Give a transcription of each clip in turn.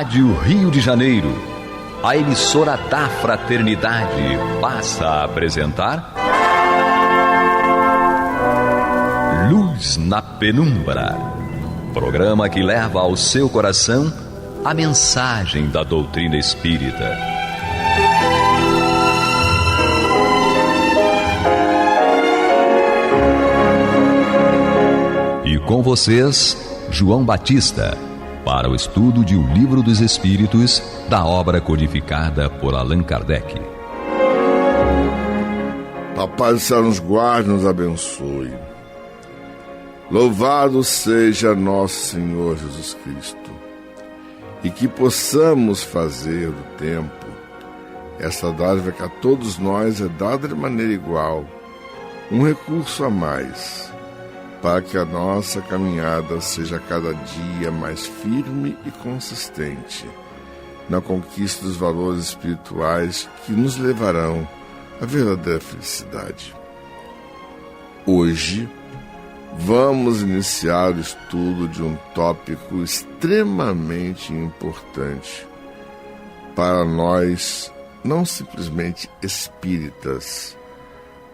Rádio Rio de Janeiro, a emissora da fraternidade, passa a apresentar Luz na Penumbra, programa que leva ao seu coração a mensagem da doutrina espírita. E com vocês, João Batista, para o estudo de O Livro dos Espíritos, da obra codificada por Allan Kardec. Papai do céu nos guarde, nos abençoe. Louvado seja nosso Senhor Jesus Cristo, e que possamos fazer do tempo essa dádiva que a todos nós é dada de maneira igual, um recurso a mais, para que a nossa caminhada seja cada dia mais firme e consistente na conquista dos valores espirituais que nos levarão à verdadeira felicidade. Hoje, vamos iniciar o estudo de um tópico extremamente importante para nós, não simplesmente espíritas,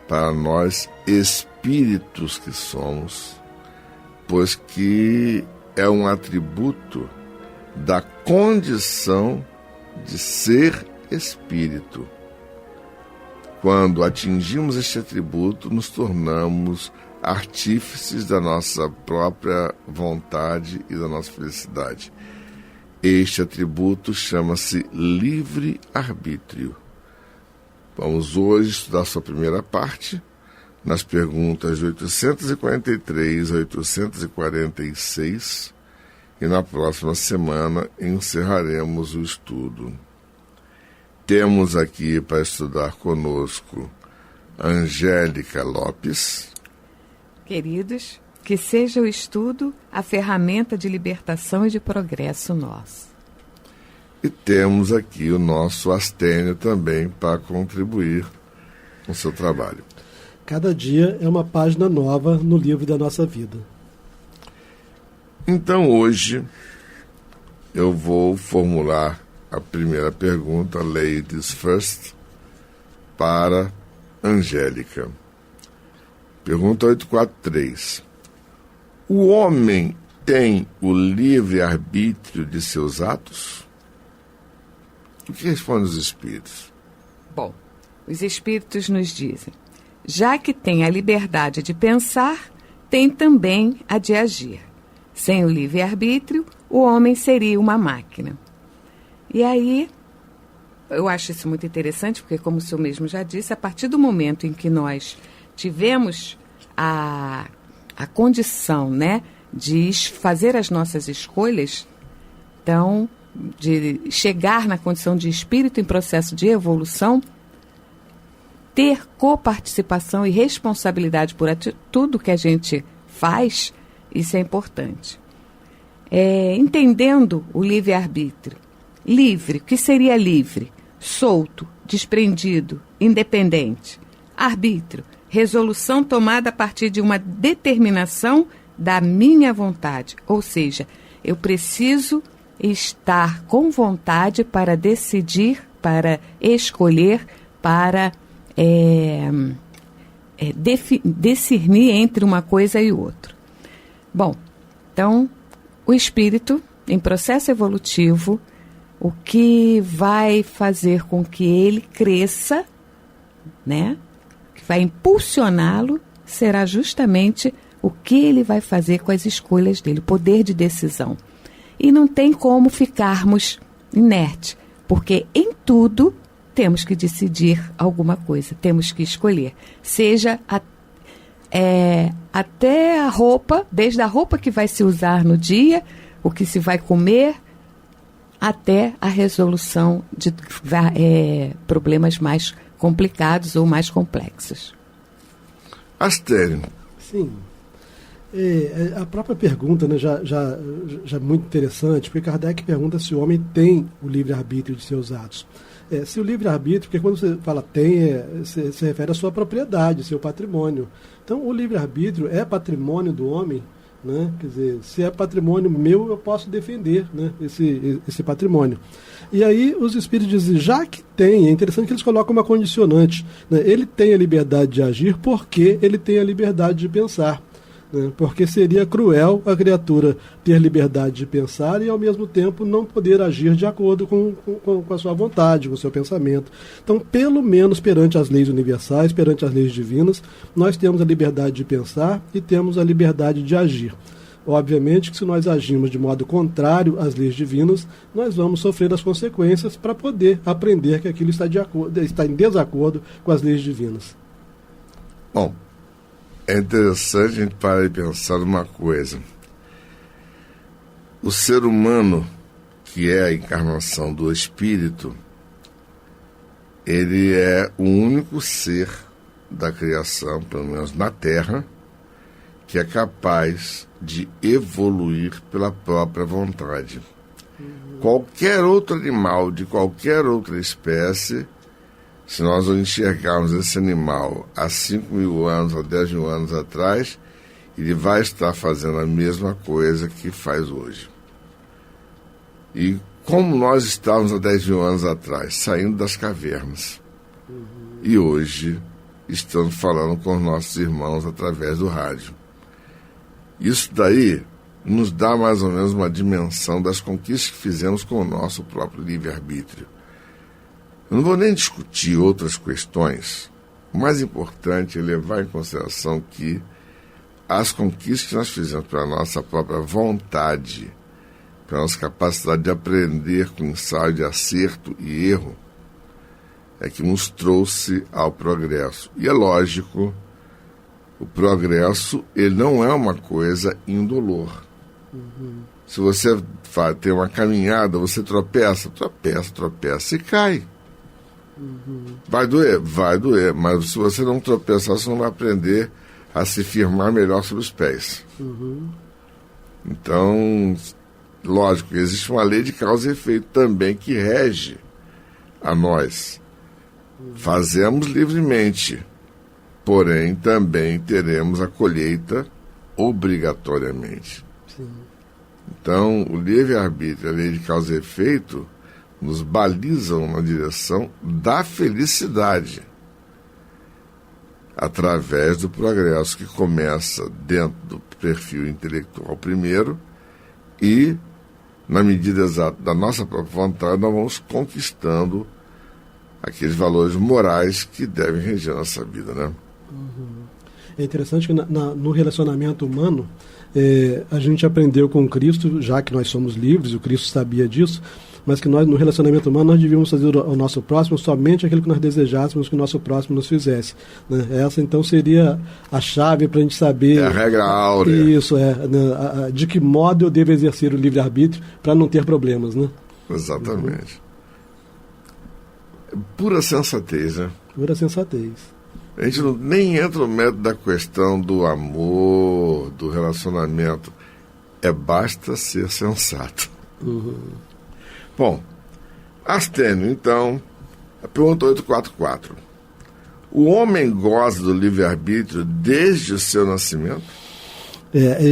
para nós espíritos que somos, pois que é um atributo da condição de ser espírito. Quando atingimos este atributo, nos tornamos artífices da nossa própria vontade e da nossa felicidade. Este atributo chama-se livre-arbítrio. Vamos hoje estudar sua primeira parte, nas perguntas de 843 a 846, e na próxima semana encerraremos o estudo. Temos aqui para estudar conosco Angélica Lopes. Queridos, que seja o estudo a ferramenta de libertação e de progresso nosso. E temos aqui o nosso Astênio também para contribuir com o seu trabalho. Cada dia é uma página nova no livro da nossa vida. Então hoje eu vou formular a primeira pergunta, Ladies First, para Angélica. Pergunta 843. O homem tem o livre-arbítrio de seus atos? O que respondem os espíritos? Bom, os espíritos nos dizem: já que tem a liberdade de pensar, tem também a de agir. Sem o livre-arbítrio, o homem seria uma máquina. E aí, eu acho isso muito interessante, porque, como o senhor mesmo já disse, a partir do momento em que nós tivemos a condição, né, de fazer as nossas escolhas, então, de chegar na condição de espírito em processo de evolução, ter coparticipação e responsabilidade por tudo que a gente faz, isso é importante. Entendendo o livre-arbítrio. Livre, o que seria livre? Solto, desprendido, independente. Arbítrio, resolução tomada a partir de uma determinação da minha vontade. Ou seja, eu preciso estar com vontade para decidir, para escolher, para discernir entre uma coisa e outra. Bom, então, o espírito, em processo evolutivo, o que vai fazer com que ele cresça, né, que vai impulsioná-lo, será justamente o que ele vai fazer com as escolhas dele, o poder de decisão. E não tem como ficarmos inertes, porque em tudo temos que decidir alguma coisa, temos que escolher. Seja até a roupa, desde a roupa que vai se usar no dia, o que se vai comer, até a resolução de problemas mais complicados ou mais complexos. Astênio. Sim. A própria pergunta, né, já é muito interessante, porque Kardec pergunta se o homem tem o livre-arbítrio de seus atos. Se o livre-arbítrio, porque quando você fala tem, se refere à sua propriedade, seu patrimônio. Então, o livre-arbítrio é patrimônio do homem, né? Quer dizer, se é patrimônio meu, eu posso defender, né, esse patrimônio. E aí os espíritos dizem, já que tem, é interessante que eles colocam uma condicionante, né? Ele tem a liberdade de agir porque ele tem a liberdade de pensar. Porque seria cruel a criatura ter liberdade de pensar e, ao mesmo tempo, não poder agir de acordo com a sua vontade, com o seu pensamento. Então, pelo menos perante as leis universais, perante as leis divinas, nós temos a liberdade de pensar e temos a liberdade de agir. Obviamente que se nós agimos de modo contrário às leis divinas, nós vamos sofrer as consequências para poder aprender que aquilo está em desacordo com as leis divinas. Bom, é interessante a gente parar e pensar numa coisa. O ser humano, que é a encarnação do espírito, ele é o único ser da criação, pelo menos na Terra, que é capaz de evoluir pela própria vontade. Qualquer outro animal, de qualquer outra espécie, se nós enxergarmos esse animal há 5.000 anos, há 10.000 anos atrás, ele vai estar fazendo a mesma coisa que faz hoje. E como nós estávamos há 10.000 anos atrás, saindo das cavernas, e hoje estamos falando com os nossos irmãos através do rádio. Isso daí nos dá mais ou menos uma dimensão das conquistas que fizemos com o nosso próprio livre-arbítrio. Eu não vou nem discutir outras questões. O mais importante é levar em consideração que as conquistas que nós fizemos pela nossa própria vontade, pela nossa capacidade de aprender com ensaio de acerto e erro, é que nos trouxe ao progresso. E é lógico, o progresso ele não é uma coisa indolor. Se você tem uma caminhada, você tropeça e cai. Vai doer? Vai doer, mas se você não tropeçar, você não vai aprender a se firmar melhor sobre os pés. Então, lógico, existe uma lei de causa e efeito também que rege a nós. Fazemos livremente, porém também teremos a colheita obrigatoriamente. Sim. Então, o livre-arbítrio e a lei de causa e efeito nos balizam na direção da felicidade, através do progresso que começa dentro do perfil intelectual primeiro e, na medida exata da nossa própria vontade, nós vamos conquistando aqueles valores morais que devem reger a nossa vida, né? É interessante que no relacionamento humano, a gente aprendeu com Cristo, já que nós somos livres, o Cristo sabia disso, mas que nós, no relacionamento humano, nós devíamos fazer ao nosso próximo somente aquilo que nós desejássemos que o nosso próximo nos fizesse. Né? Essa, então, seria a chave para a gente saber... É a regra áurea. Isso, de que modo eu devo exercer o livre-arbítrio para não ter problemas, né? Exatamente. Pura sensatez, né? Pura sensatez. A gente nem entra no método da questão do amor, do relacionamento. Basta ser sensato. Bom, Astênio, então, a pergunta 844. O homem goza do livre-arbítrio desde o seu nascimento? É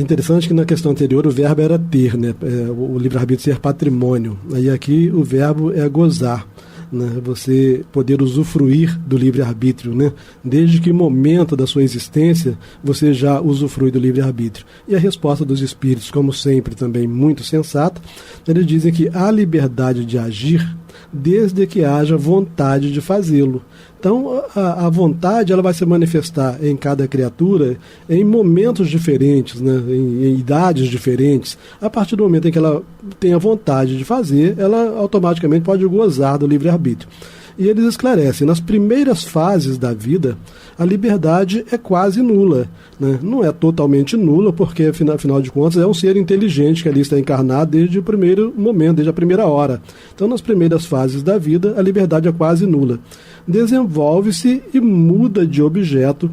interessante que na questão anterior o verbo era ter, né? O livre-arbítrio ser patrimônio. Aí aqui o verbo é gozar. Né, você poder usufruir do livre-arbítrio, né? Desde que momento da sua existência você já usufrui do livre-arbítrio. E a resposta dos espíritos, como sempre, também muito sensata, eles dizem que há liberdade de agir desde que haja vontade de fazê-lo. Então, a vontade ela vai se manifestar em cada criatura em momentos diferentes, né, em idades diferentes. A partir do momento em que ela tem a vontade de fazer, ela automaticamente pode gozar do livre-arbítrio. E eles esclarecem, nas primeiras fases da vida, a liberdade é quase nula. Né? Não é totalmente nula, porque, afinal de contas, é um ser inteligente que ali está encarnado desde o primeiro momento, desde a primeira hora. Então, nas primeiras fases da vida, a liberdade é quase nula. Desenvolve-se e muda de objeto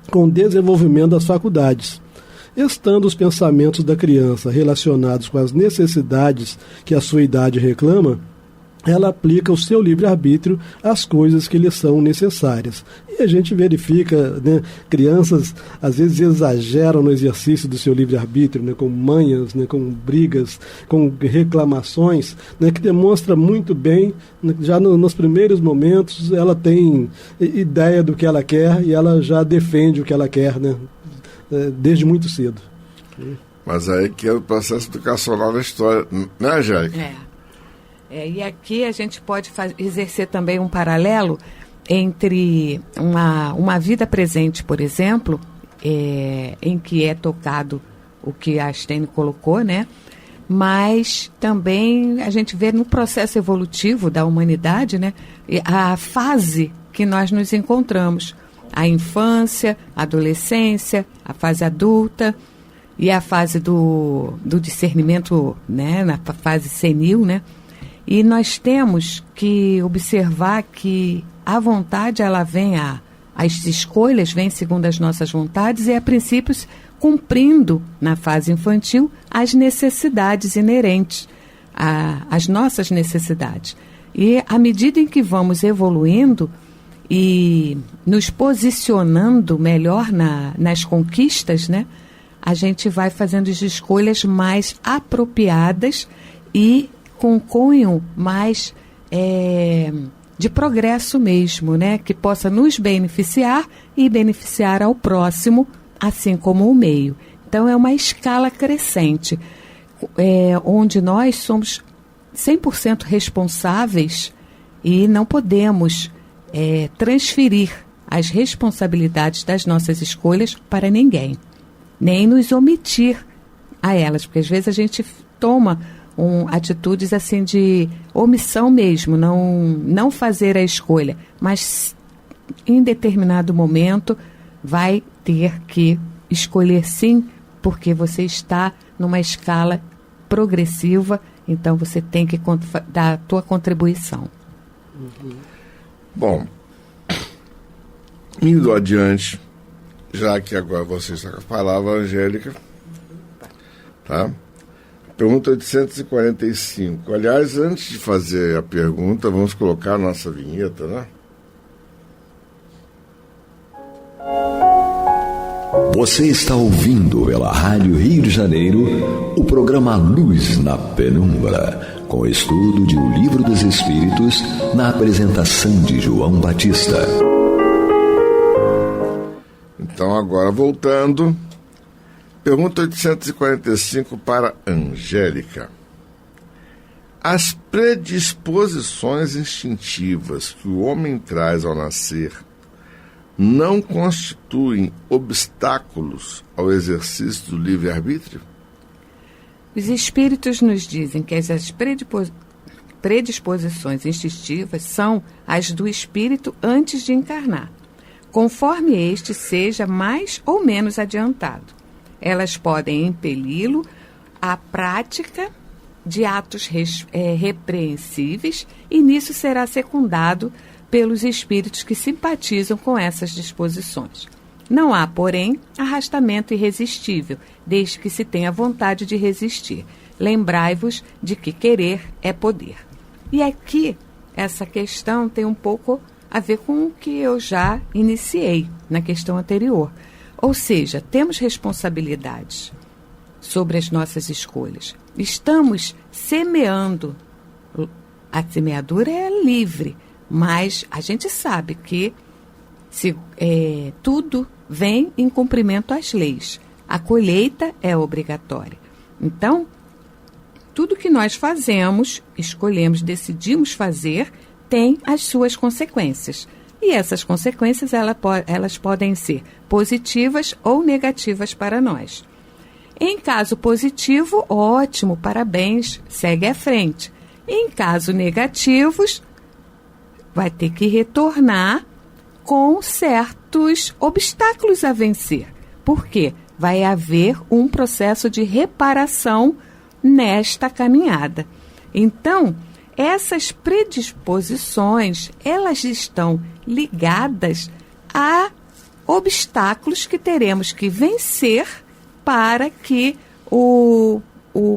com o desenvolvimento das faculdades. Estando os pensamentos da criança relacionados com as necessidades que a sua idade reclama, ela aplica o seu livre-arbítrio às coisas que lhe são necessárias. E a gente verifica, né, crianças às vezes exageram no exercício do seu livre-arbítrio, né, com manhas, né, com brigas, com reclamações, né, que demonstra muito bem, né, já nos primeiros momentos ela tem ideia do que ela quer e ela já defende o que ela quer, né, desde muito cedo. Mas aí que é o processo educacional da história, né, Angélica? E aqui a gente pode exercer também um paralelo entre uma vida presente, por exemplo, em que é tocado o que a Stene colocou, né? Mas também a gente vê no processo evolutivo da humanidade, né, a fase que nós nos encontramos. A infância, a adolescência, a fase adulta e a fase do discernimento, né, na fase senil, né? E nós temos que observar que a vontade, ela vem, as escolhas vêm segundo as nossas vontades e, a princípio, cumprindo, na fase infantil, as necessidades inerentes, às nossas necessidades. E, à medida em que vamos evoluindo e nos posicionando melhor nas conquistas, né, a gente vai fazendo as escolhas mais apropriadas e com cunho mais de progresso mesmo, né? Que possa nos beneficiar e beneficiar ao próximo, assim como o meio. Então, é uma escala crescente, onde nós somos 100% responsáveis e não podemos transferir as responsabilidades das nossas escolhas para ninguém, nem nos omitir a elas, porque às vezes a gente toma atitudes assim de omissão mesmo, não fazer a escolha, mas em determinado momento vai ter que escolher sim, porque você está numa escala progressiva, então você tem que dar a tua contribuição. Bom, indo adiante, já que agora você está com a palavra, Angélica, tá? Pergunta 845. Aliás, antes de fazer a pergunta, vamos colocar a nossa vinheta, né? Você está ouvindo pela Rádio Rio de Janeiro o programa Luz na Penumbra, com estudo de O Livro dos Espíritos, na apresentação de João Batista. Então, agora voltando... Pergunta 845 para Angélica. As predisposições instintivas que o homem traz ao nascer não constituem obstáculos ao exercício do livre-arbítrio? Os espíritos nos dizem que as predisposições instintivas são as do espírito antes de encarnar, conforme este seja mais ou menos adiantado. Elas podem impeli-lo à prática de atos repreensíveis e nisso será secundado pelos espíritos que simpatizam com essas disposições. Não há, porém, arrastamento irresistível, desde que se tenha vontade de resistir. Lembrai-vos de que querer é poder. E aqui, essa questão tem um pouco a ver com o que eu já iniciei na questão anterior. Ou seja, temos responsabilidades sobre as nossas escolhas. Estamos semeando. A semeadura é livre, mas a gente sabe que tudo vem em cumprimento às leis. A colheita é obrigatória. Então, tudo que nós fazemos, escolhemos, decidimos fazer, tem as suas consequências. E essas consequências elas podem ser positivas ou negativas para nós. Em caso positivo, ótimo, parabéns, segue à frente. Em caso negativos, vai ter que retornar com certos obstáculos a vencer. Por quê? Vai haver um processo de reparação nesta caminhada. Então, essas predisposições, elas estão ligadas a obstáculos que teremos que vencer para que o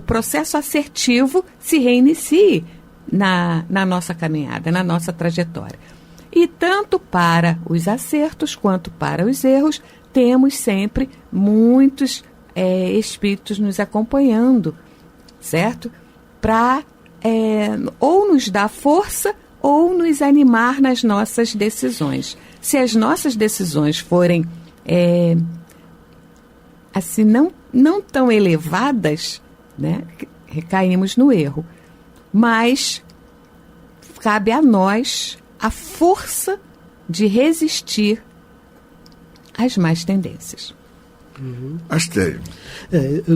processo assertivo se reinicie. na nossa caminhada, na nossa trajetória. E tanto para os acertos quanto para os erros, temos sempre muitos espíritos nos acompanhando, certo? Para ou nos dar força ou nos animar nas nossas decisões. Se as nossas decisões forem assim, não tão elevadas, né, recaímos no erro. Mas cabe a nós a força de resistir às más tendências. Astério.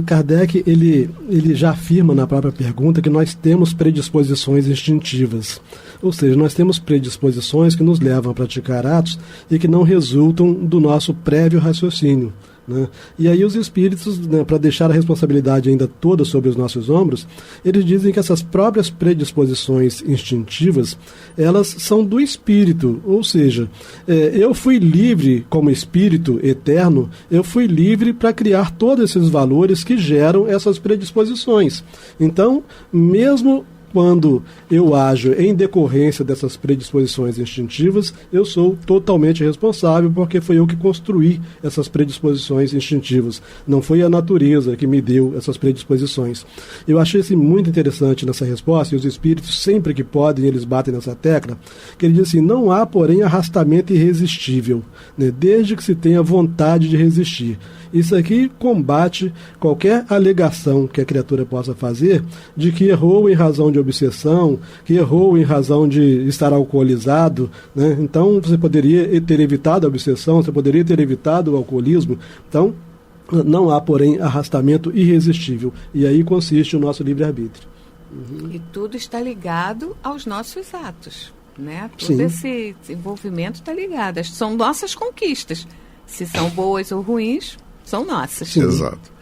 Kardec ele já afirma na própria pergunta que nós temos predisposições instintivas. Ou seja, nós temos predisposições que nos levam a praticar atos e que não resultam do nosso prévio raciocínio, né? E aí os espíritos, né, para deixar a responsabilidade ainda toda sobre os nossos ombros, eles dizem que essas próprias predisposições instintivas, elas são do espírito. Ou seja, eu fui livre como espírito eterno, eu fui livre para criar todos esses valores que geram essas predisposições. Então, mesmo quando eu ajo em decorrência dessas predisposições instintivas, eu sou totalmente responsável, porque foi eu que construí essas predisposições instintivas. Não foi a natureza que me deu essas predisposições. Eu achei assim, muito interessante nessa resposta, e os espíritos, sempre que podem, eles batem nessa tecla, que ele diz assim: não há, porém, arrastamento irresistível, né, desde que se tenha vontade de resistir. Isso aqui combate qualquer alegação que a criatura possa fazer de que errou em razão de obsessão, que errou em razão de estar alcoolizado, né? Então você poderia ter evitado a obsessão, você poderia ter evitado o alcoolismo. Então não há, porém, arrastamento irresistível. E aí consiste o nosso livre-arbítrio. E tudo está ligado aos nossos atos, né? Todo Sim. esse envolvimento está ligado. São nossas conquistas. Se são boas ou ruins, são nossas. Sim. Exato.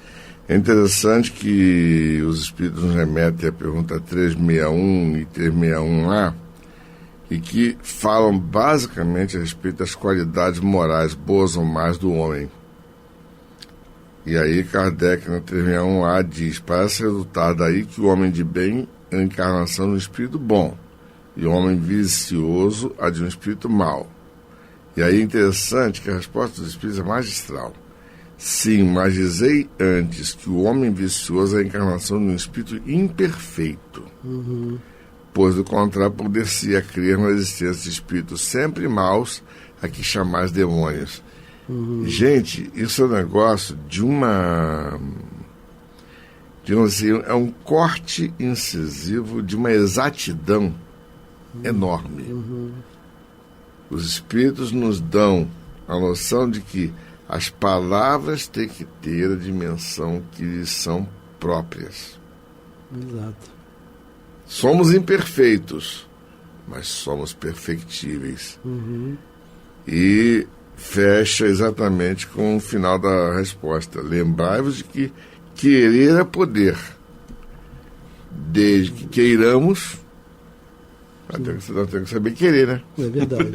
É interessante que os espíritos nos remetem à pergunta 361 e 361A e que falam basicamente a respeito das qualidades morais, boas ou más, do homem. E aí Kardec, na 361A, diz: parece resultar daí que o homem de bem é a encarnação de um espírito bom e o homem vicioso a de um espírito mau. E aí é interessante que a resposta dos espíritos é magistral. Sim, mas dizei antes que o homem vicioso é a encarnação de um espírito imperfeito. Pois, do contrário, poder-se-ia crer na existência de espíritos sempre maus, a que chamais demônios. Gente, isso é um negócio de é um corte incisivo de uma exatidão enorme. Os espíritos nos dão a noção de que as palavras têm que ter a dimensão que lhes são próprias. Exato. Somos imperfeitos, mas somos perfectíveis. E fecha exatamente com o final da resposta. Lembrai-vos de que querer é poder. Desde que queiramos, nós temos que saber querer, né? É verdade.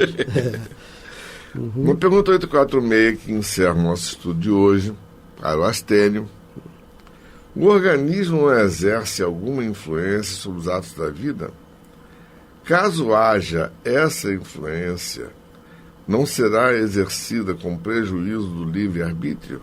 Uma pergunta 846 que encerra o nosso estudo de hoje, para o Astênio. O organismo não exerce alguma influência sobre os atos da vida? Caso haja essa influência, não será exercida com prejuízo do livre-arbítrio?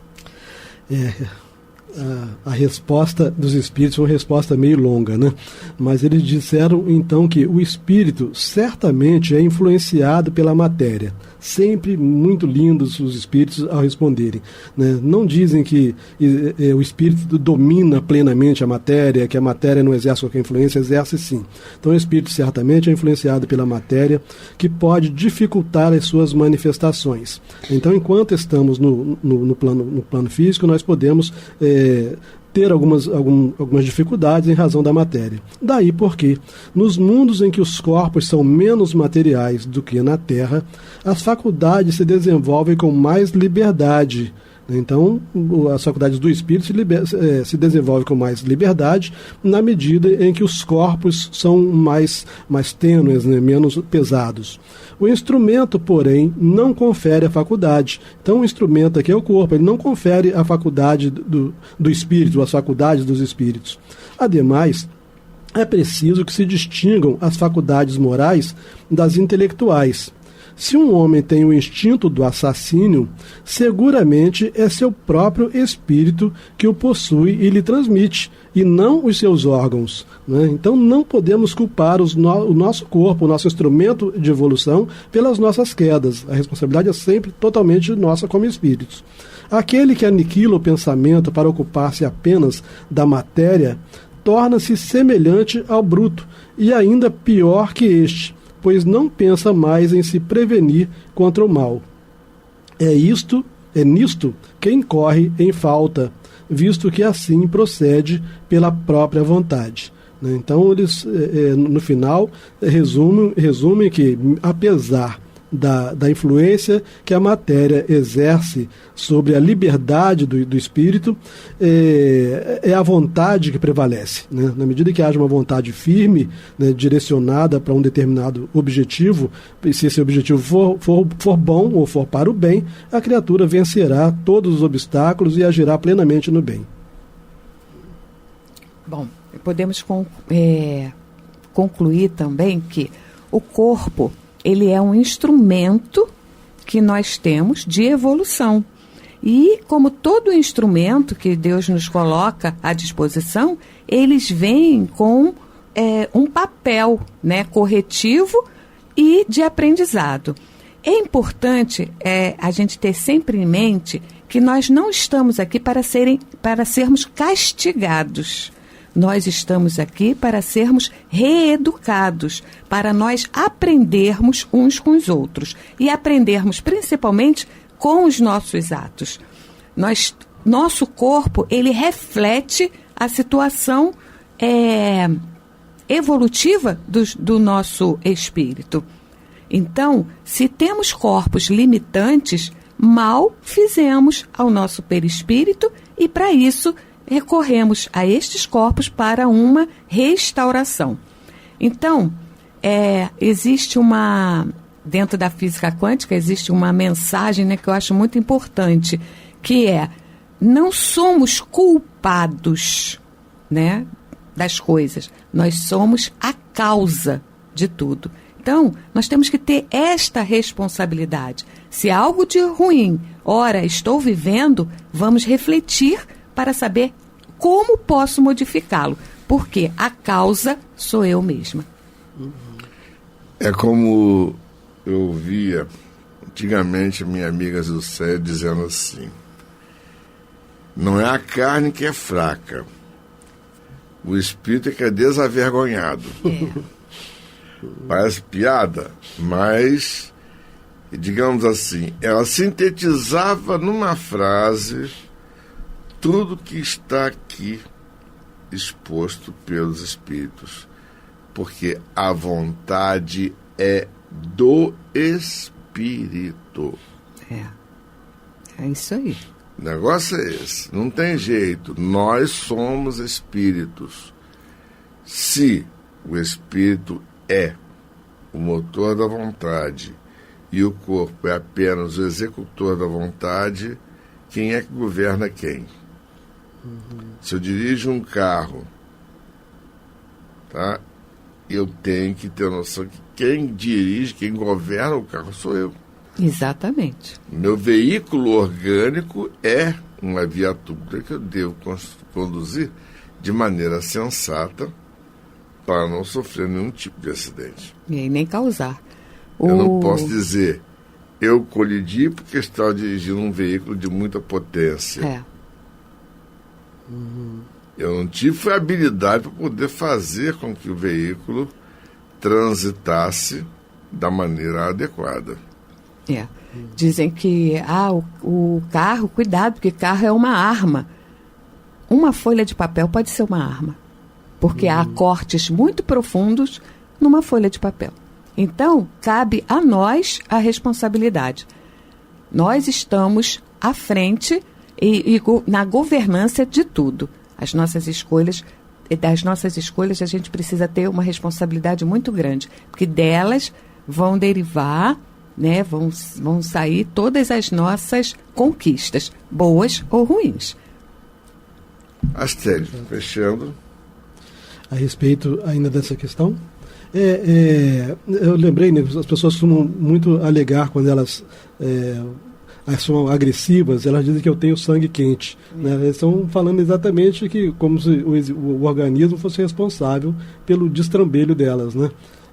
A resposta dos espíritos é uma resposta meio longa, né? Mas eles disseram então que o espírito certamente é influenciado pela matéria. Sempre muito lindos os espíritos ao responderem, né? Não dizem que o espírito domina plenamente a matéria, que a matéria não exerce qualquer influência, exerce sim. Então o espírito certamente é influenciado pela matéria, que pode dificultar as suas manifestações. Então, enquanto estamos no plano físico, nós podemos ter algumas dificuldades em razão da matéria. Daí porque, nos mundos em que os corpos são menos materiais do que na Terra, as faculdades se desenvolvem com mais liberdade. Então, as faculdades do espírito se desenvolvem com mais liberdade na medida em que os corpos são mais tênues, né, menos pesados. O instrumento, porém, não confere a faculdade. Então, o instrumento aqui é o corpo, ele não confere a faculdade do espírito, as faculdades dos espíritos. Ademais, é preciso que se distingam as faculdades morais das intelectuais. Se um homem tem o instinto do assassínio, seguramente é seu próprio espírito que o possui e lhe transmite, e não os seus órgãos, né? Então não podemos culpar o nosso corpo, o nosso instrumento de evolução, pelas nossas quedas. A responsabilidade é sempre totalmente nossa como espíritos. Aquele que aniquila o pensamento para ocupar-se apenas da matéria, torna-se semelhante ao bruto, e ainda pior que este, pois não pensa mais em se prevenir contra o mal. É nisto que incorre em falta, visto que assim procede pela própria vontade. Então, eles, no final, resumem que, apesar da influência que a matéria exerce sobre a liberdade do espírito, é a vontade que prevalece, né? Na medida que haja uma vontade firme, né, direcionada para um determinado objetivo, e se esse objetivo for bom ou for para o bem, a criatura vencerá todos os obstáculos e agirá plenamente no bem. Bom, podemos concluir também que o corpo, ele é um instrumento que nós temos de evolução. E, como todo instrumento que Deus nos coloca à disposição, eles vêm com um papel, né, corretivo e de aprendizado. É importante a gente ter sempre em mente que nós não estamos aqui para sermos castigados. Nós estamos aqui para sermos reeducados, para nós aprendermos uns com os outros e aprendermos principalmente com os nossos atos. Nosso corpo, ele reflete a situação evolutiva do nosso espírito. Então, se temos corpos limitantes, mal fizemos ao nosso perispírito e, para isso, recorremos a estes corpos para uma restauração. Então, existe dentro da física quântica, existe uma mensagem, né, que eu acho muito importante, que não somos culpados, né, das coisas, nós somos a causa de tudo. Então, nós temos que ter esta responsabilidade. Se algo de ruim, ora, estou vivendo, vamos refletir para saber como posso modificá-lo, porque a causa sou eu mesma. É como eu ouvia antigamente a minha amiga José dizendo assim: não é a carne que é fraca, o espírito é que é desavergonhado. Parece piada, mas, digamos assim, ela sintetizava numa frase tudo que está aqui exposto pelos espíritos, porque a vontade é do espírito. É isso aí. O negócio é esse, não tem jeito, nós somos espíritos. Se o espírito é o motor da vontade e o corpo é apenas o executor da vontade, quem é que governa quem? Se eu dirijo um carro, tá? Eu tenho que ter noção que quem dirige, quem governa o carro sou eu. Exatamente. Meu veículo orgânico é uma viatura que eu devo conduzir de maneira sensata para não sofrer nenhum tipo de acidente. E nem causar. Eu não posso dizer, eu colidi porque estava dirigindo um veículo de muita potência. Eu não tive a habilidade para poder fazer com que o veículo transitasse da maneira adequada. Dizem que o carro, cuidado, porque carro é uma arma. Uma folha de papel pode ser uma arma, porque há cortes muito profundos numa folha de papel. Então, cabe a nós a responsabilidade. Nós estamos à frente e na governança de tudo. Das nossas escolhas, a gente precisa ter uma responsabilidade muito grande, porque delas vão derivar, né, vão sair todas as nossas conquistas, boas ou ruins. Astério, fechando. a respeito ainda dessa questão. Eu lembrei, né, as pessoas costumam muito alegar quando elas são agressivas, elas dizem que eu tenho sangue quente. Né? Eles estão falando exatamente que como se o organismo fosse responsável pelo destrambelho delas, né?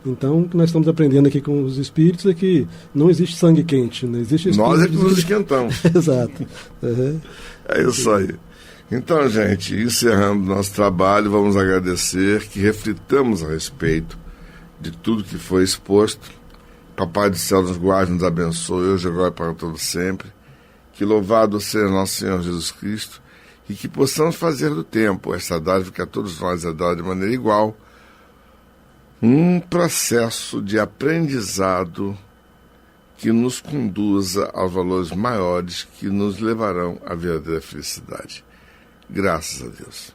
Então, o que nós estamos aprendendo aqui com os espíritos é que não existe sangue quente. Não existe nós é que nos esquentamos. Exato. É isso aí. Então, gente, encerrando nosso trabalho, vamos agradecer, que reflitamos a respeito de tudo que foi exposto. Papai do céu nos guarde, nos abençoe, hoje, agora e para todo sempre. Que louvado seja nosso Senhor Jesus Cristo e que possamos fazer do tempo esta dádiva que a todos nós é dada de maneira igual, um processo de aprendizado que nos conduza aos valores maiores que nos levarão à verdadeira felicidade. Graças a Deus.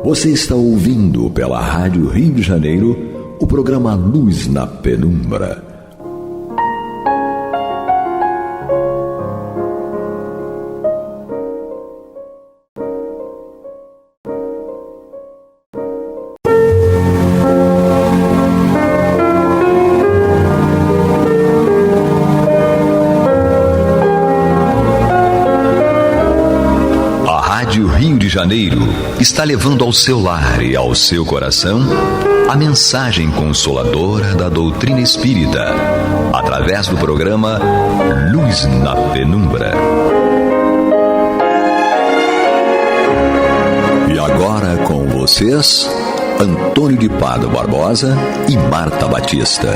Você está ouvindo pela Rádio Rio de Janeiro o programa Luz na Penumbra. Janeiro está levando ao seu lar e ao seu coração a mensagem consoladora da doutrina espírita, através do programa Luz na Penumbra. E agora com vocês, Antônio de Pádua Barbosa e Marta Batista.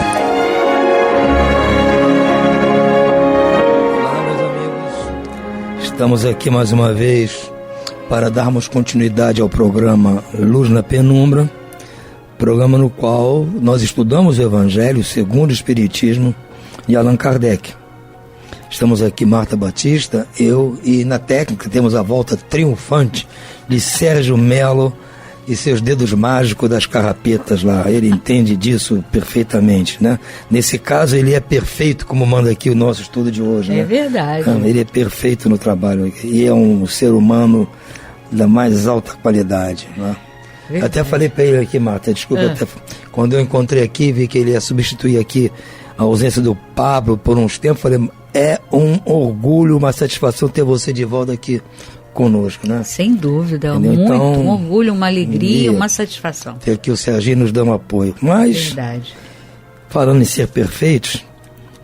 Olá, meus amigos. Estamos aqui mais uma vez para darmos continuidade ao programa Luz na Penumbra, programa no qual nós estudamos o Evangelho segundo o Espiritismo de Allan Kardec. Estamos aqui, Marta Batista, eu, e na técnica temos a volta triunfante de Sérgio Melo e seus dedos mágicos das carrapetas lá. Ele entende disso perfeitamente, né? Nesse caso, ele é perfeito, como manda aqui o nosso estudo de hoje, né? É verdade. Ele é perfeito no trabalho e é um ser humano da mais alta qualidade, né? Até falei para ele aqui, Marta, desculpa, até, quando eu encontrei aqui, vi que ele ia substituir aqui a ausência do Pablo por uns tempos, falei, é um orgulho, uma satisfação ter você de volta aqui conosco, né? Sem dúvida, entendeu? Muito, então, um orgulho, uma alegria, uma satisfação. Ter aqui o Serginho nos dando apoio. Mas, verdade. Falando em ser perfeitos,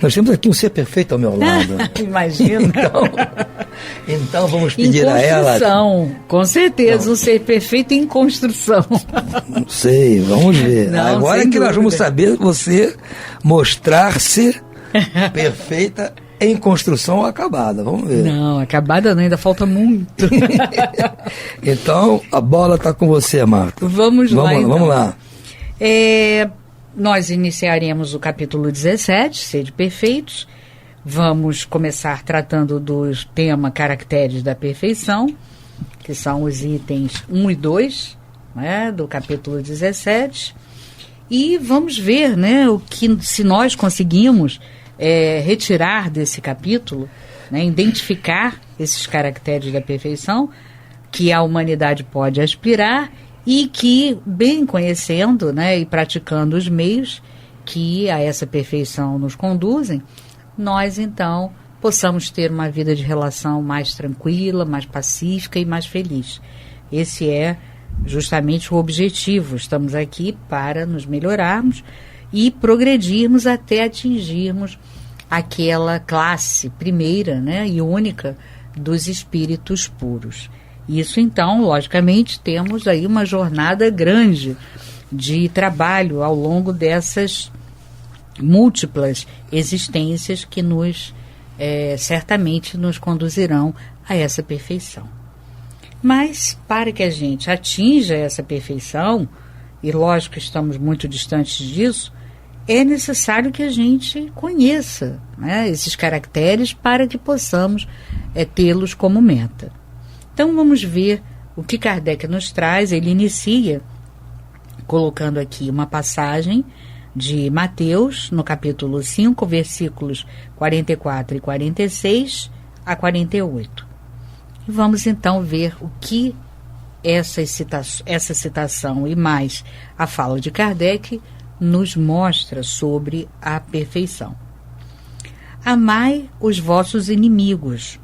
nós temos aqui um ser perfeito ao meu lado. Imagina. Então vamos pedir a ela... Com certeza, um ser perfeito em construção. Não sei, vamos ver. Não, agora que nós vamos saber você mostrar-se perfeita em construção ou acabada, vamos ver. Não, acabada não, ainda falta muito. Então, a bola está com você, Marta. Vamos lá, então. Vamos lá. Nós iniciaremos o capítulo 17, Sede Perfeitos. Vamos começar tratando do tema Caracteres da Perfeição, que são os itens 1 e 2, né, do capítulo 17. E vamos ver, né, o que, se nós conseguimos retirar desse capítulo, né, identificar esses caracteres da perfeição que a humanidade pode aspirar e que, bem conhecendo, né, e praticando os meios que a essa perfeição nos conduzem, nós, então, possamos ter uma vida de relação mais tranquila, mais pacífica e mais feliz. Esse é justamente o objetivo. Estamos aqui para nos melhorarmos e progredirmos até atingirmos aquela classe primeira, né, e única dos espíritos puros. Isso, então, logicamente, temos aí uma jornada grande de trabalho ao longo dessas múltiplas existências que certamente nos conduzirão a essa perfeição. Mas, para que a gente atinja essa perfeição, e lógico que estamos muito distantes disso, é necessário que a gente conheça, né, esses caracteres para que possamos tê-los como meta. Então vamos ver o que Kardec nos traz. Ele inicia colocando aqui uma passagem de Mateus, no capítulo 5, versículos 44 e 46 a 48. E vamos então ver o que essa citação e mais a fala de Kardec nos mostra sobre a perfeição. Amai os vossos inimigos,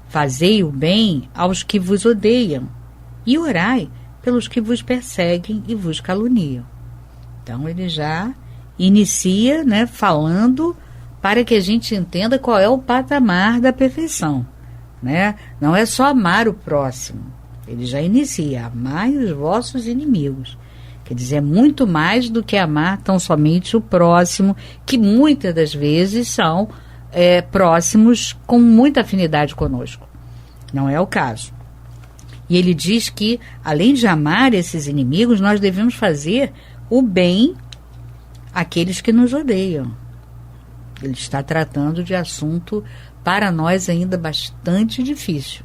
fazei o bem aos que vos odeiam e orai pelos que vos perseguem e vos caluniam. Então ele já inicia, né, falando para que a gente entenda qual é o patamar da perfeição, né? Não é só amar o próximo, ele já inicia, amai os vossos inimigos. Quer dizer, é muito mais do que amar tão somente o próximo, que muitas das vezes são próximos com muita afinidade conosco. Não é o caso. E ele diz que, além de amar esses inimigos, nós devemos fazer o bem àqueles que nos odeiam. Ele está tratando de assunto para nós ainda bastante difícil.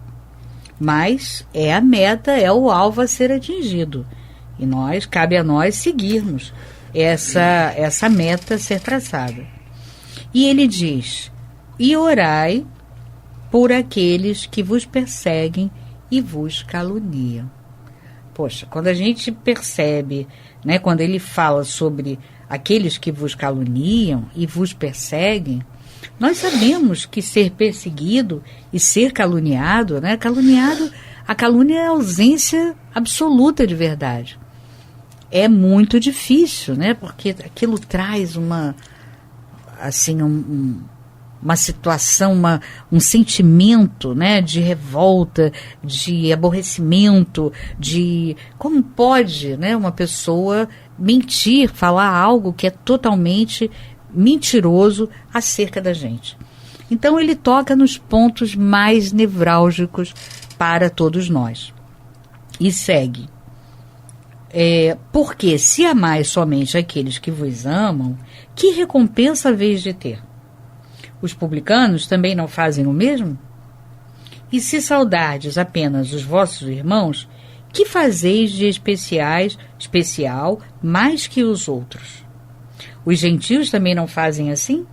Mas é a meta, é o alvo a ser atingido. E cabe a nós seguirmos essa meta ser traçada. E ele diz, e orai por aqueles que vos perseguem e vos caluniam. Poxa, quando a gente percebe, né, quando ele fala sobre aqueles que vos caluniam e vos perseguem, nós sabemos que ser perseguido e ser caluniado, né, a calúnia é a ausência absoluta de verdade. É muito difícil, né, porque aquilo traz uma situação, um sentimento, né, de revolta, de aborrecimento, de como pode, né, uma pessoa mentir, falar algo que é totalmente mentiroso acerca da gente. Então ele toca nos pontos mais nevrálgicos para todos nós. E segue. Porque se amais somente aqueles que vos amam, que recompensa haveis de ter? Os publicanos também não fazem o mesmo? E se saudardes apenas os vossos irmãos, que fazeis de especial mais que os outros? Os gentios também não fazem assim?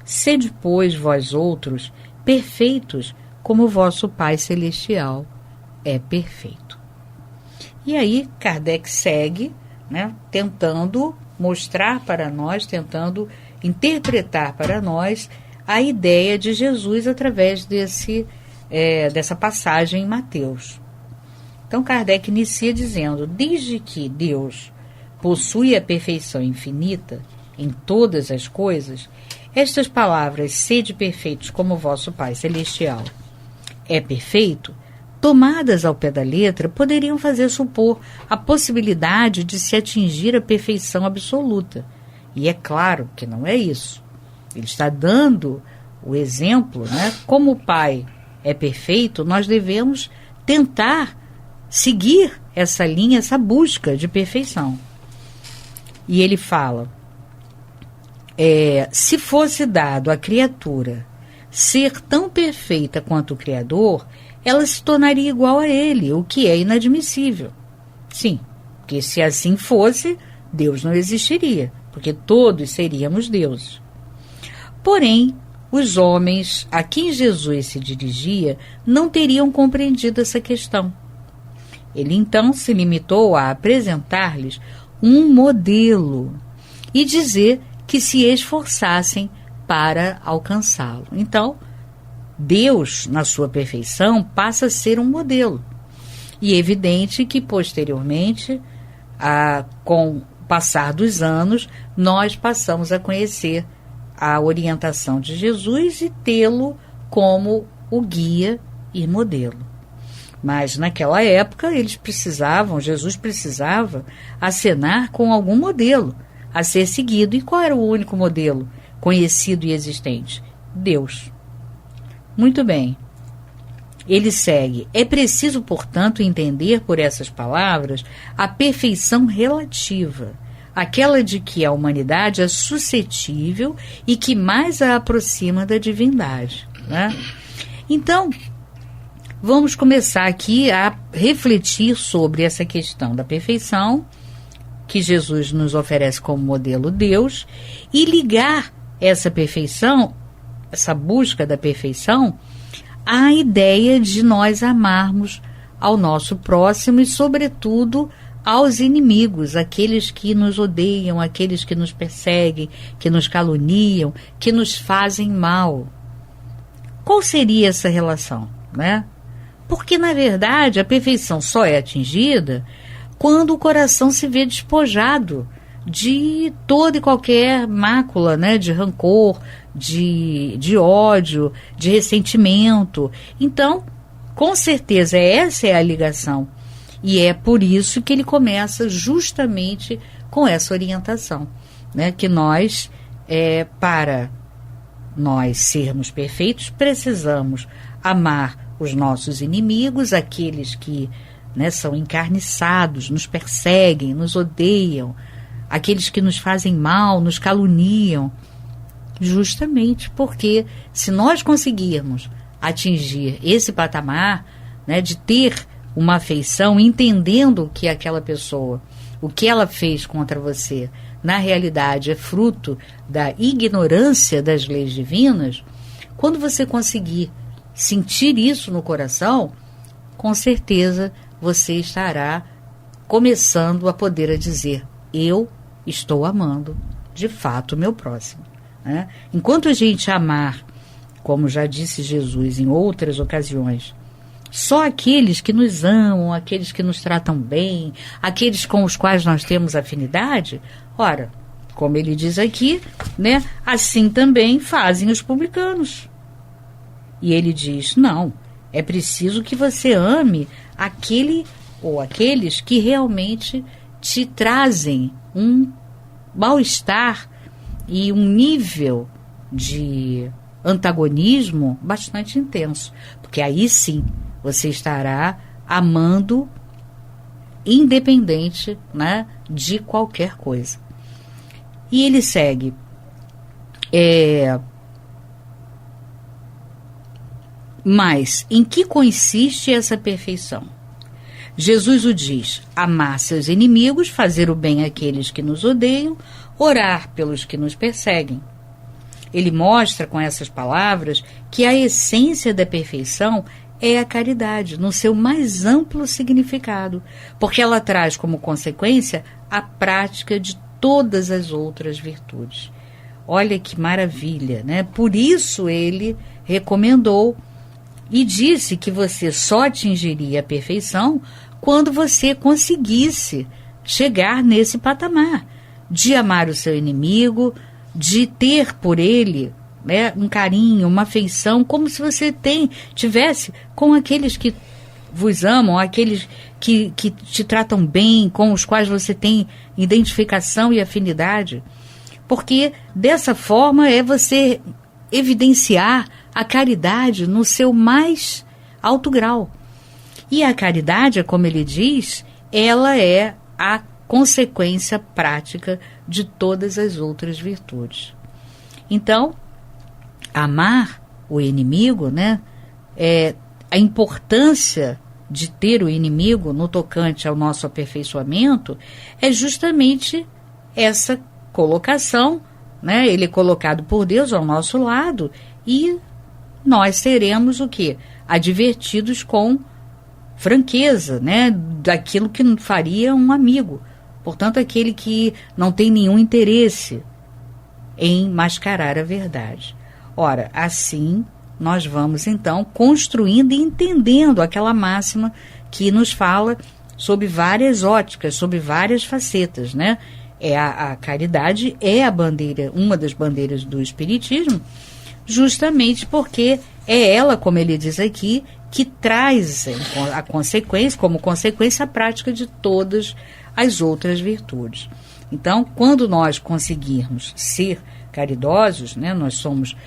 Sede, pois, vós outros, perfeitos, como o vosso Pai Celestial é perfeito. E aí Kardec segue, né, tentando mostrar para nós, tentando interpretar para nós a ideia de Jesus através dessa passagem em Mateus. Então Kardec inicia dizendo, desde que Deus possui a perfeição infinita em todas as coisas, estas palavras, sede perfeitos como o vosso Pai Celestial é perfeito, tomadas ao pé da letra, poderiam fazer supor a possibilidade de se atingir a perfeição absoluta. E é claro que não é isso. Ele está dando o exemplo, né? Como o Pai é perfeito, nós devemos tentar seguir essa linha, essa busca de perfeição. E ele fala, se fosse dado à criatura ser tão perfeita quanto o Criador, ela se tornaria igual a ele, o que é inadmissível. Sim, porque se assim fosse, Deus não existiria, porque todos seríamos deuses. Porém, os homens a quem Jesus se dirigia não teriam compreendido essa questão. Ele então se limitou a apresentar-lhes um modelo e dizer que se esforçassem para alcançá-lo. Então, Deus, na sua perfeição, passa a ser um modelo. E é evidente que, posteriormente, com o passar dos anos, nós passamos a conhecer a orientação de Jesus e tê-lo como o guia e modelo. Mas, naquela época, Jesus precisava acenar com algum modelo a ser seguido. E qual era o único modelo conhecido e existente? Deus. Muito bem. Ele segue. É preciso, portanto, entender por essas palavras a perfeição relativa, aquela de que a humanidade é suscetível e que mais a aproxima da divindade, né? Então, vamos começar aqui a refletir sobre essa questão da perfeição, que Jesus nos oferece como modelo Deus, e ligar essa perfeição, essa busca da perfeição, à ideia de nós amarmos ao nosso próximo e, sobretudo, aos inimigos, aqueles que nos odeiam, aqueles que nos perseguem, que nos caluniam, que nos fazem mal. Qual seria essa relação, né? Porque, na verdade, a perfeição só é atingida quando o coração se vê despojado de toda e qualquer mácula, né? De rancor, de ódio, de ressentimento. Então, com certeza, essa é a ligação. E é por isso que ele começa justamente com essa orientação, né? Que nós, para nós sermos perfeitos, precisamos amar os nossos inimigos, aqueles que, né, são encarniçados, nos perseguem, nos odeiam, aqueles que nos fazem mal, nos caluniam, justamente porque se nós conseguirmos atingir esse patamar, né, de ter uma afeição, entendendo que aquela pessoa, o que ela fez contra você, na realidade é fruto da ignorância das leis divinas, quando você conseguir sentir isso no coração, com certeza você estará começando a poder dizer: eu estou amando de fato o meu próximo, né? Enquanto a gente amar, como já disse Jesus em outras ocasiões, só aqueles que nos amam, aqueles que nos tratam bem, aqueles com os quais nós temos afinidade, ora, como ele diz aqui, né, assim também fazem os publicanos. E ele diz: não, é preciso que você ame aquele ou aqueles que realmente te trazem um mal-estar e um nível de antagonismo bastante intenso, porque aí sim você estará amando independente, né, de qualquer coisa. E ele segue. Mas em que consiste essa perfeição? Jesus o diz: amar seus inimigos, fazer o bem àqueles que nos odeiam, orar pelos que nos perseguem. Ele mostra com essas palavras que a essência da perfeição é a caridade, no seu mais amplo significado, porque ela traz como consequência a prática de todas as outras virtudes. Olha que maravilha, né? Por isso ele recomendou e disse que você só atingiria a perfeição quando você conseguisse chegar nesse patamar de amar o seu inimigo, de ter por ele, né, um carinho, uma afeição, como se você tivesse com aqueles que vos amam, aqueles que te tratam bem, com os quais você tem identificação e afinidade. Porque dessa forma é você evidenciar a caridade no seu mais alto grau. E a caridade, como ele diz, ela é a consequência prática de todas as outras virtudes. Então, amar o inimigo, né, a importância de ter o inimigo no tocante ao nosso aperfeiçoamento é justamente essa colocação, né, ele é colocado por Deus ao nosso lado e nós seremos o quê? Advertidos com franqueza, né, daquilo que faria um amigo. Portanto, aquele que não tem nenhum interesse em mascarar a verdade. Ora, assim, nós vamos, então, construindo e entendendo aquela máxima que nos fala sob várias óticas, sob várias facetas, né? A caridade é a bandeira, uma das bandeiras do Espiritismo, justamente porque é ela, como ele diz aqui, que traz a consequência, como consequência, a prática de todas as outras virtudes. Então, quando nós conseguirmos ser caridosos, né, nós somos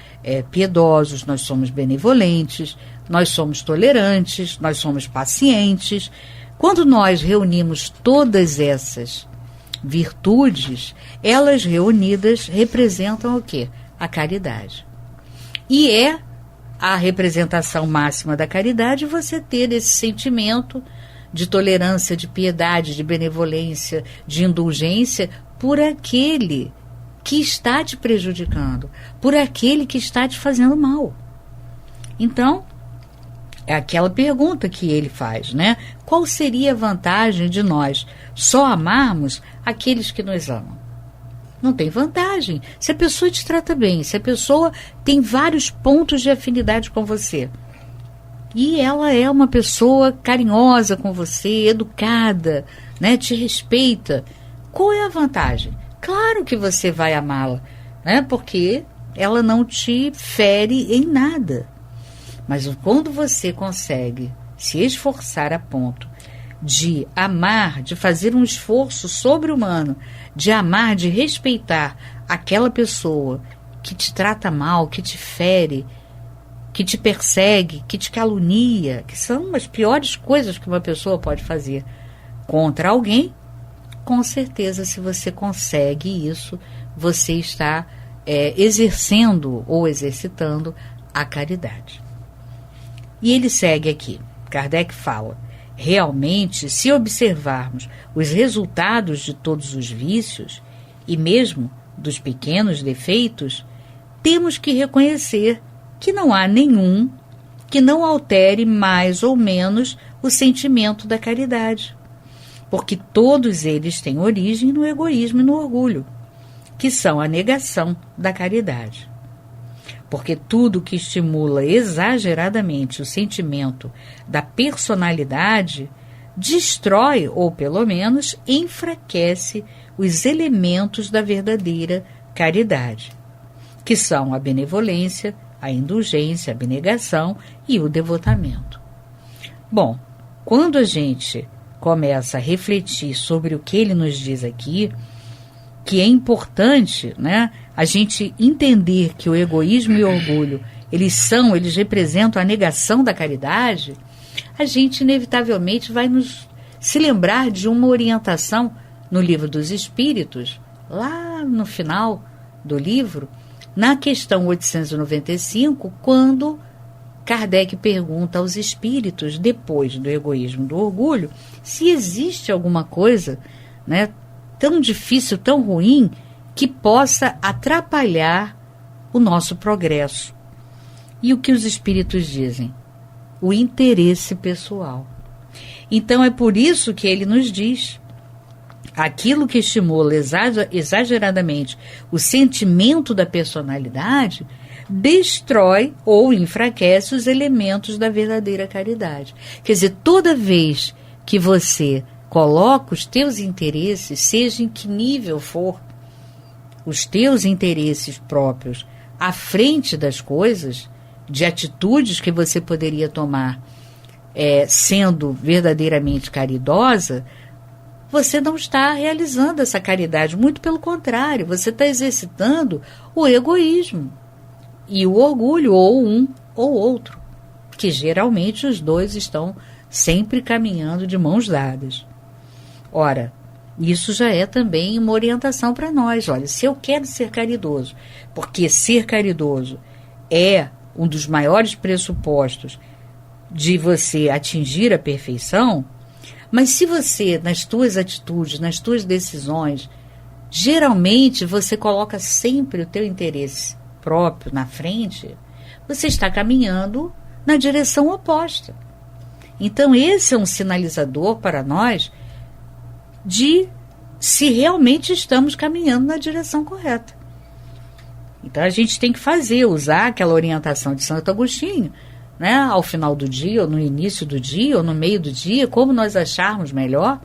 piedosos, nós somos benevolentes, nós somos tolerantes, nós somos pacientes. Quando nós reunimos todas essas virtudes, elas reunidas representam o quê? A caridade. E é a representação máxima da caridade você ter esse sentimento de tolerância, de piedade, de benevolência, de indulgência por aquele que está te prejudicando, por aquele que está te fazendo mal. Então, É aquela pergunta que ele faz, né? Qual seria a vantagem de nós só amarmos aqueles que nos amam? Não tem vantagem. Se a pessoa te trata bem, se a pessoa tem vários pontos de afinidade com você, e ela é uma pessoa carinhosa com você, educada, né? Te respeita, qual é a vantagem? Claro que você vai amá-la, né? Porque ela não te fere em nada. Mas quando você consegue se esforçar a ponto de amar, de fazer um esforço sobre-humano, de amar, de respeitar aquela pessoa que te trata mal, que te fere, que te persegue, que te calunia, que são as piores coisas que uma pessoa pode fazer contra alguém, com certeza, se você consegue isso, você está exercendo ou exercitando a caridade. E ele segue aqui, Kardec fala, realmente, se observarmos os resultados de todos os vícios, e mesmo dos pequenos defeitos, temos que reconhecer que não há nenhum que não altere mais ou menos o sentimento da caridade, porque todos eles têm origem no egoísmo e no orgulho, que são a negação da caridade. Porque tudo que estimula exageradamente o sentimento da personalidade destrói, ou pelo menos enfraquece, os elementos da verdadeira caridade, que são a benevolência, a indulgência, a abnegação e o devotamento. Bom, quando a gente começa a refletir sobre o que ele nos diz aqui, que é importante, né, a gente entender que o egoísmo e o orgulho, eles representam a negação da caridade, a gente inevitavelmente vai se lembrar de uma orientação no Livro dos Espíritos, lá no final do livro, na questão 895, quando Kardec pergunta aos espíritos, depois do egoísmo e do orgulho, se existe alguma coisa, né, tão difícil, tão ruim, que possa atrapalhar o nosso progresso. E o que os espíritos dizem? O interesse pessoal. Então é por isso que ele nos diz, aquilo que estimula exageradamente o sentimento da personalidade destrói ou enfraquece os elementos da verdadeira caridade. Quer dizer, toda vez que você coloca os teus interesses, seja em que nível for, os teus interesses próprios à frente das coisas, de atitudes que você poderia tomar sendo verdadeiramente caridosa, você não está realizando essa caridade, muito pelo contrário, você está exercitando o egoísmo e o orgulho, ou um ou outro, que geralmente os dois estão sempre caminhando de mãos dadas. Ora, isso já é também uma orientação para nós. Olha, se eu quero ser caridoso, porque ser caridoso é um dos maiores pressupostos de você atingir a perfeição, mas se você, nas tuas atitudes, nas tuas decisões, geralmente você coloca sempre o teu interesse próprio na frente, você está caminhando na direção oposta. Então esse é um sinalizador para nós de se realmente estamos caminhando na direção correta. Então a gente tem que usar aquela orientação de Santo Agostinho, né, ao final do dia, ou no início do dia, ou no meio do dia, como nós acharmos melhor,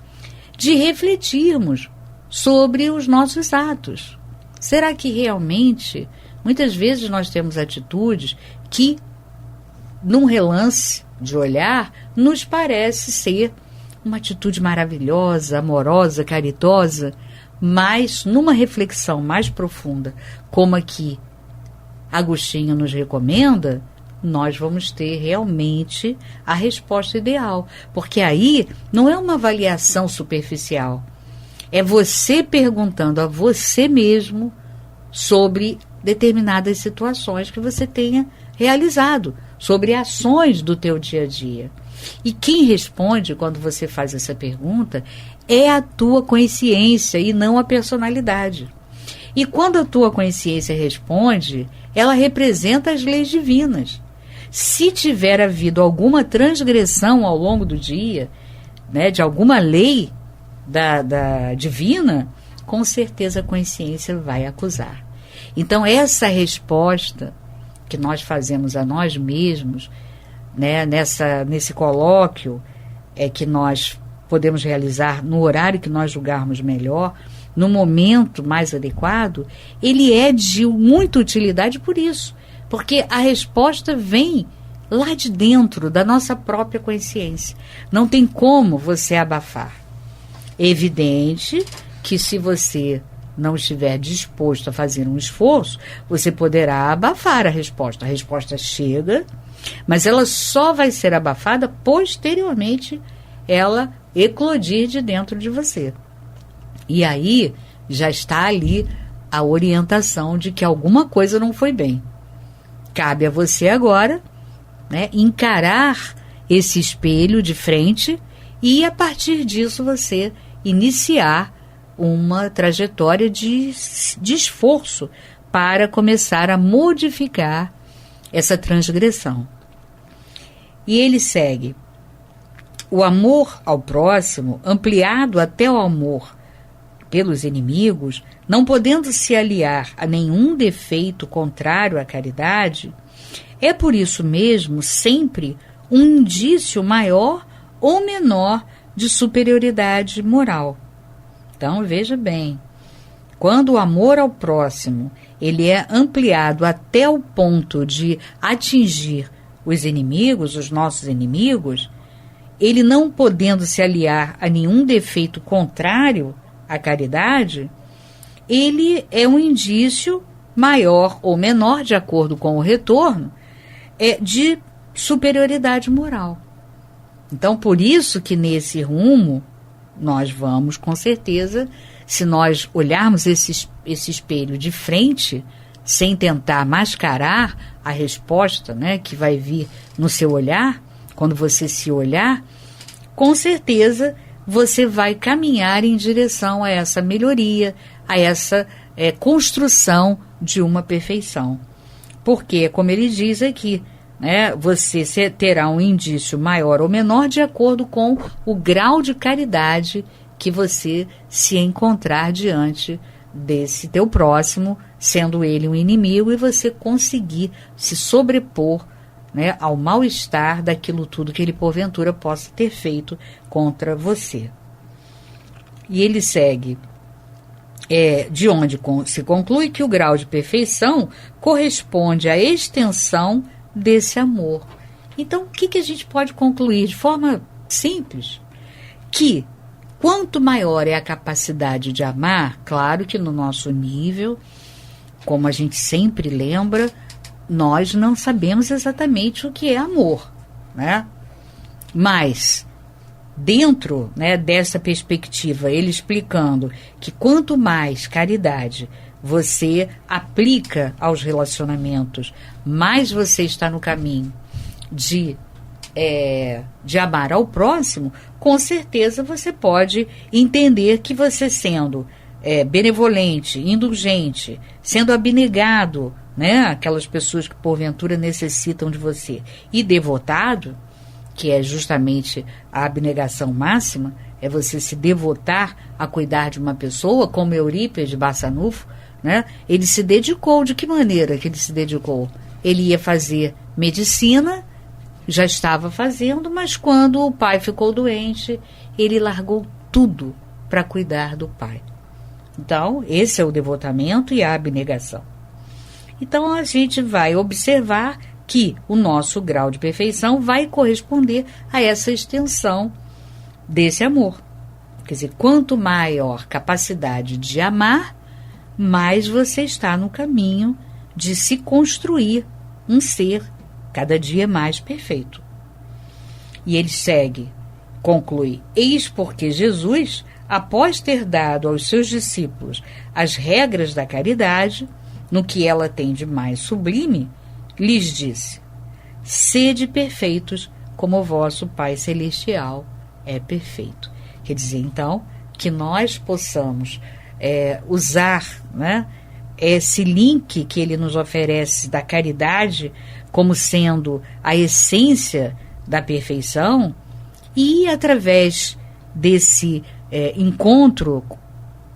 de refletirmos sobre os nossos atos. Será que realmente, muitas vezes nós temos atitudes que, num relance de olhar, nos parece ser uma atitude maravilhosa, amorosa, caridosa, mas numa reflexão mais profunda, como aqui Agostinho nos recomenda, nós vamos ter realmente a resposta ideal. Porque aí não é uma avaliação superficial, é você perguntando a você mesmo sobre determinadas situações que você tenha realizado, sobre ações do teu dia a dia. E quem responde quando você faz essa pergunta é a tua consciência e não a personalidade. E quando a tua consciência responde, ela representa as leis divinas. Se tiver havido alguma transgressão ao longo do dia, né, de alguma lei da divina, com certeza a consciência vai acusar. Então, essa resposta que nós fazemos a nós mesmos, né, nesse colóquio que nós podemos realizar no horário que nós julgarmos melhor, no momento mais adequado, ele é de muita utilidade por isso, porque a resposta vem lá de dentro da nossa própria consciência. Não tem como você abafar. É evidente que se você não estiver disposto a fazer um esforço, você poderá abafar a resposta. A resposta chega, mas ela só vai ser abafada posteriormente ela eclodir de dentro de você. E aí já está ali a orientação de que alguma coisa não foi bem. Cabe a você agora, né, encarar esse espelho de frente e, a partir disso, você iniciar uma trajetória de esforço para começar a modificar essa transgressão. E ele segue: o amor ao próximo, ampliado até o amor pelos inimigos, não podendo se aliar a nenhum defeito contrário à caridade, é por isso mesmo sempre um indício maior ou menor de superioridade moral. Então, veja bem, quando o amor ao próximo ele é ampliado até o ponto de atingir os inimigos, os nossos inimigos, ele não podendo se aliar a nenhum defeito contrário à caridade, ele é um indício maior ou menor, de acordo com o retorno, de superioridade moral. Então, por isso que nesse rumo, nós vamos, com certeza, se nós olharmos esse espelho de frente, sem tentar mascarar a resposta, né, que vai vir no seu olhar, quando você se olhar, com certeza você vai caminhar em direção a essa melhoria, a essa construção de uma perfeição. Porque, como ele diz aqui, né, você terá um indício maior ou menor de acordo com o grau de caridade que você se encontrar diante desse teu próximo, sendo ele um inimigo, e você conseguir se sobrepor, né, ao mal-estar daquilo tudo que ele porventura possa ter feito contra você. E ele segue, de onde se conclui que o grau de perfeição corresponde à extensão desse amor. Então, o que a gente pode concluir de forma simples? Que quanto maior é a capacidade de amar, claro que no nosso nível, como a gente sempre lembra, nós não sabemos exatamente o que é amor, né? Mas, dentro, né, dessa perspectiva, ele explicando que quanto mais caridade você aplica aos relacionamentos, mais você está no caminho de amar ao próximo, com certeza você pode entender que você sendo benevolente, indulgente, sendo abnegado, né, aquelas pessoas que porventura necessitam de você, e devotado, que é justamente a abnegação máxima, é você se devotar a cuidar de uma pessoa, como Eurípides de Barçanufo, né? Ele se dedicou. De que maneira que ele se dedicou? Ele ia fazer medicina, já estava fazendo, mas quando o pai ficou doente, ele largou tudo para cuidar do pai. Então, esse é o devotamento e a abnegação. Então, a gente vai observar que o nosso grau de perfeição vai corresponder a essa extensão desse amor. Quer dizer, quanto maior capacidade de amar, mais você está no caminho de se construir um ser cada dia mais perfeito. E ele segue, conclui: eis porque Jesus, após ter dado aos seus discípulos as regras da caridade, no que ela tem de mais sublime, lhes disse: sede perfeitos como o vosso Pai Celestial é perfeito. Quer dizer, então, que nós possamos usar, né, esse link que ele nos oferece da caridade como sendo a essência da perfeição, e através desse encontro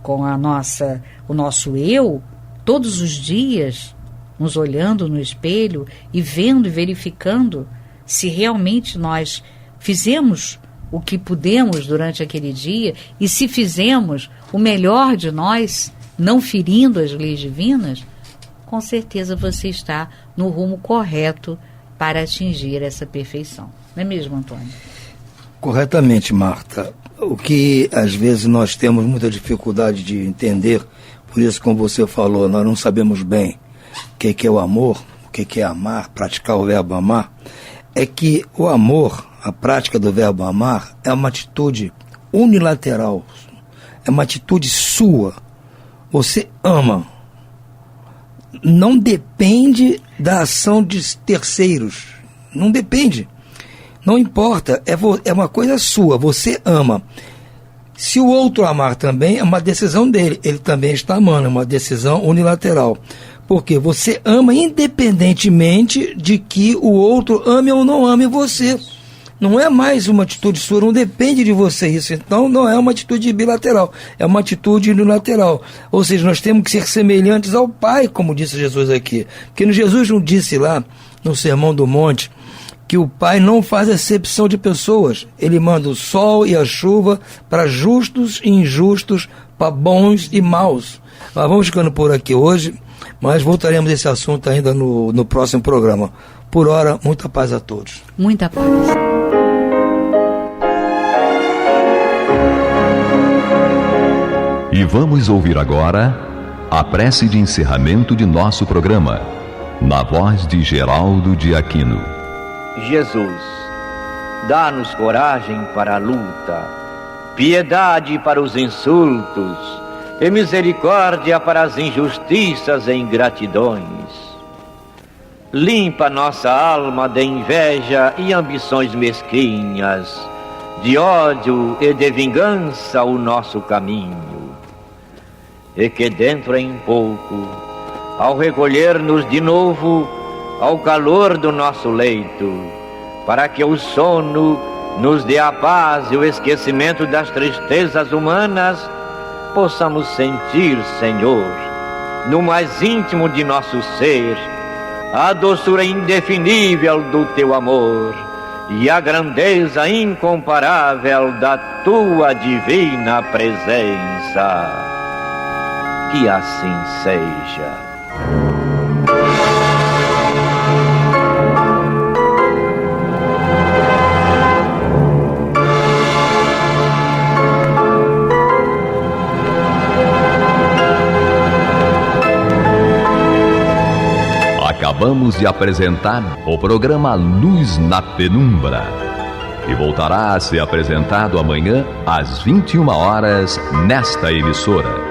com o nosso eu, todos os dias, nos olhando no espelho e vendo e verificando se realmente nós fizemos o que pudemos durante aquele dia, e se fizemos o melhor de nós, não ferindo as leis divinas, com certeza você está no rumo correto para atingir essa perfeição. Não é mesmo, Antônio? Corretamente, Marta. O que às vezes nós temos muita dificuldade de entender, por isso, como você falou, nós não sabemos bem o que é o amor, o que é amar, praticar o verbo amar, é que o amor, a prática do verbo amar, é uma atitude unilateral, é uma atitude sua. Você ama. Não depende da ação de terceiros. Não depende. Não importa. É uma coisa sua. Você ama. Se o outro amar também, é uma decisão dele. Ele também está amando. É uma decisão unilateral. Porque você ama independentemente de que o outro ame ou não ame você. Não é mais uma atitude sua, não depende de você isso. Então não é uma atitude bilateral, é uma atitude unilateral. Ou seja, nós temos que ser semelhantes ao Pai, como disse Jesus aqui. Porque Jesus não disse lá, no Sermão do Monte, que o Pai não faz acepção de pessoas. Ele manda o sol e a chuva para justos e injustos, para bons e maus. Mas vamos ficando por aqui hoje, mas voltaremos a esse assunto ainda no próximo programa. Por hora, muita paz a todos. Muita paz. E vamos ouvir agora a prece de encerramento de nosso programa, na voz de Geraldo de Aquino. Jesus, dá-nos coragem para a luta, piedade para os insultos e misericórdia para as injustiças e ingratidões. Limpa nossa alma de inveja e ambições mesquinhas, de ódio e de vingança o nosso caminho. E que dentro em pouco, ao recolher-nos de novo ao calor do nosso leito, para que o sono nos dê a paz e o esquecimento das tristezas humanas, possamos sentir, Senhor, no mais íntimo de nosso ser, a doçura indefinível do Teu amor e a grandeza incomparável da Tua divina presença. Que assim seja. Acabamos de apresentar o programa Luz na Penumbra, que voltará a ser apresentado amanhã às 21 horas nesta emissora.